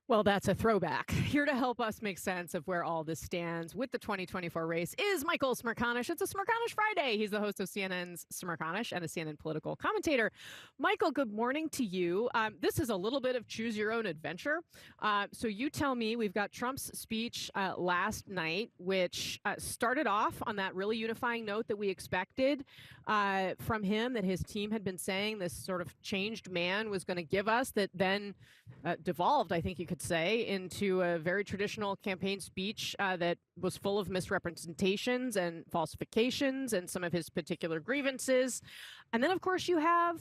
Well, that's a throwback. Here to help us make sense of where all this stands with the 2024 race is Michael Smerconish. It's a Smerconish Friday. He's the host of CNN's Smerconish and a CNN political commentator. Michael, good morning to you. This is a little bit of choose your own adventure. So you tell me, we've got Trump's speech last night, which started off on that really unifying note that we expected from him, that his team had been saying this sort of changed man was going to give us, that then devolved, I think you could say, into a very traditional campaign speech that was full of misrepresentations and falsifications and some of his particular grievances. And then, of course, you have,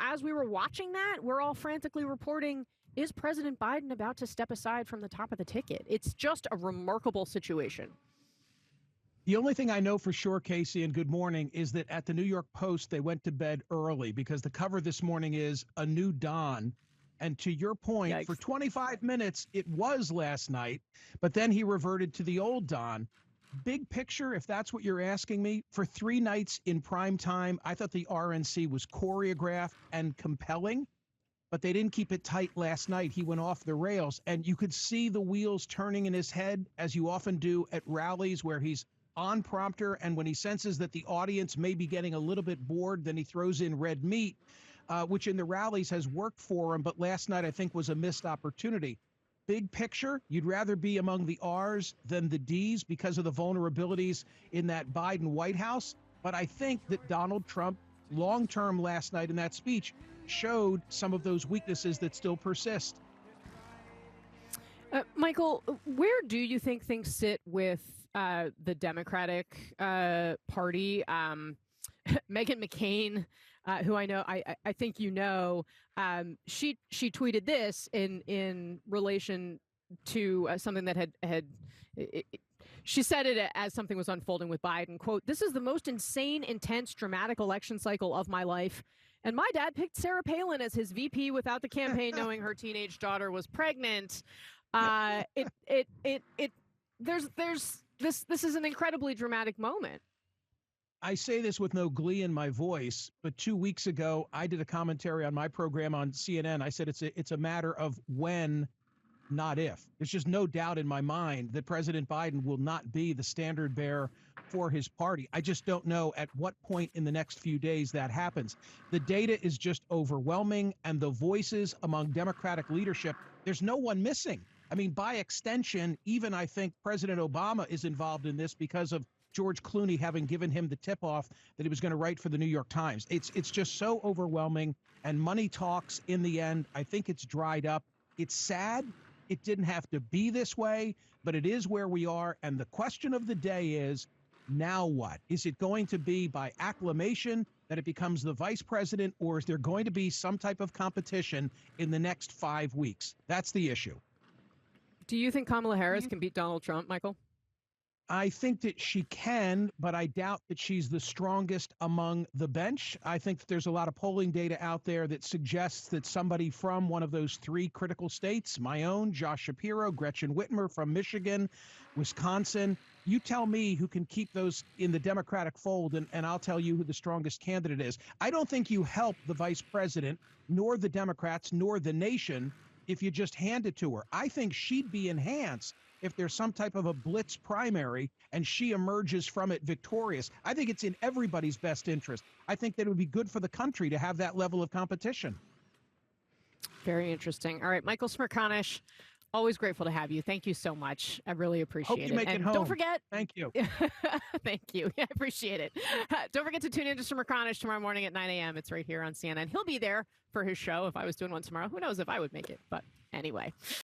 as we were watching that, we're all frantically reporting, is President Biden about to step aside from the top of the ticket? It's just a remarkable situation. The only thing I know for sure, Casey, and good morning, is that at the New York Post, they went to bed early because the cover this morning is a new dawn. And to your point, Yikes. For 25 minutes, it was last night, but then he reverted to the old dawn. Big picture, if that's what you're asking me, for 3 nights in prime time, I thought the RNC was choreographed and compelling, but they didn't keep it tight last night. He went off the rails, and you could see the wheels turning in his head, as you often do at rallies where he's on prompter, and when he senses that the audience may be getting a little bit bored, then he throws in red meat. Which in the rallies has worked for him, but last night I think was a missed opportunity. Big picture, you'd rather be among the R's than the D's because of the vulnerabilities in that Biden White House. But I think that Donald Trump, long-term last night in that speech, showed some of those weaknesses that still persist. Michael, where do you think things sit with the Democratic Party? Meghan McCain, who I know, I think you know, she tweeted this in relation to something that she said it as something was unfolding with Biden. Quote, "This is the most insane, intense, dramatic election cycle of my life. And my dad picked Sarah Palin as his VP without the campaign knowing her teenage daughter was pregnant." This is an incredibly dramatic moment. I say this with no glee in my voice, but 2 weeks ago, I did a commentary on my program on CNN. I said it's a matter of when, not if. There's just no doubt in my mind that President Biden will not be the standard bearer for his party. I just don't know at what point in the next few days that happens. The data is just overwhelming, and the voices among Democratic leadership, there's no one missing. I mean, by extension, even I think President Obama is involved in this because of George Clooney having given him the tip-off that he was going to write for the New York Times. It's just so overwhelming, and money talks in the end. I think it's dried up. It's sad. It didn't have to be this way, but it is where we are. And the question of the day is, now what? Is it going to be by acclamation that it becomes the vice president, or is there going to be some type of competition in the next 5 weeks? That's the issue. Do you think Kamala Harris can beat Donald Trump, Michael? I think that she can, but I doubt that she's the strongest among the bench. I think that there's a lot of polling data out there that suggests that somebody from one of those 3 critical states, my own, Josh Shapiro, Gretchen Whitmer from Michigan, Wisconsin, you tell me who can keep those in the Democratic fold, and I'll tell you who the strongest candidate is. I don't think you help the vice president, nor the Democrats, nor the nation if you just hand it to her. I think she'd be enhanced if there's some type of a blitz primary and she emerges from it victorious. I think it's in everybody's best interest. I think that it would be good for the country to have that level of competition. Very interesting. All right, Michael Smerconish, always grateful to have you. Thank you so much. I really appreciate it. Hope you make it home. Don't forget. Thank you. Thank you. I appreciate it. Don't forget to tune in to Smerconish tomorrow morning at 9 a.m. It's right here on CNN. He'll be there for his show. If I was doing one tomorrow, who knows if I would make it. But anyway.